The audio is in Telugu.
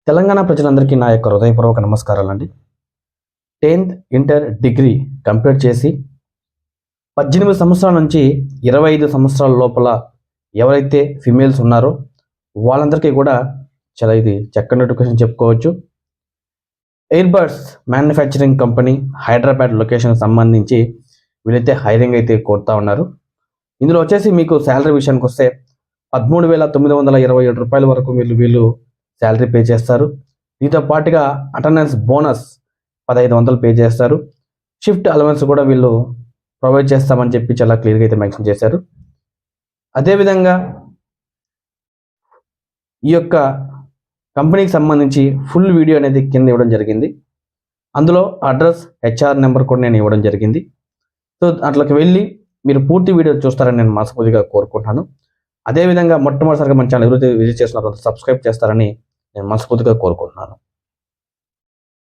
తెలంగాణ ప్రజలందరికీ నా యొక్క హృదయపూర్వక నమస్కారాలండి. 10th ఇంటర్ డిగ్రీ కంప్లీట్ చేసి 18 సంవత్సరాల నుంచి 25 సంవత్సరాల లోపల ఎవరైతే ఫిమేల్స్ ఉన్నారో వాళ్ళందరికీ కూడా చాలా ఇది చక్కని నోటిఫికేషన్ చెప్పుకోవచ్చు. Airbuds manufacturing company Hyderabad location సంబంధించి వీళ్ళైతే హైరింగ్ అయితే కోరుతా ఉన్నారు. ఇందులో వచ్చేసి మీకు శాలరీ విషయానికి వస్తే 13,927 రూపాయల వరకు వీళ్ళు శాలరీ పే చేస్తారు. దీంతో పాటుగా అటెండెన్స్ బోనస్ 1,500 పే చేస్తారు. షిఫ్ట్ అలవెన్స్ కూడా వీళ్ళు ప్రొవైడ్ చేస్తామని చెప్పి చాలా క్లియర్గా అయితే మెన్షన్ చేశారు. అదేవిధంగా ఈ యొక్క కంపెనీకి సంబంధించి ఫుల్ వీడియో అనేది కింద ఇవ్వడం జరిగింది. అందులో అడ్రస్, హెచ్ఆర్ నెంబర్ కూడా నేను ఇవ్వడం జరిగింది. సో అట్లకి వెళ్ళి మీరు పూర్తి వీడియో చూస్తారని నేను మనస్ఫూర్తిగా కోరుకుంటున్నాను. అదేవిధంగా మొట్టమొదటిసారిగా మన ఛానల్ ఎవరైతే విజిట్ చేస్తున్నారో సబ్స్క్రైబ్ చేస్తారని నేను మనస్ఫూర్తిగా కోరుకుంటున్నాను.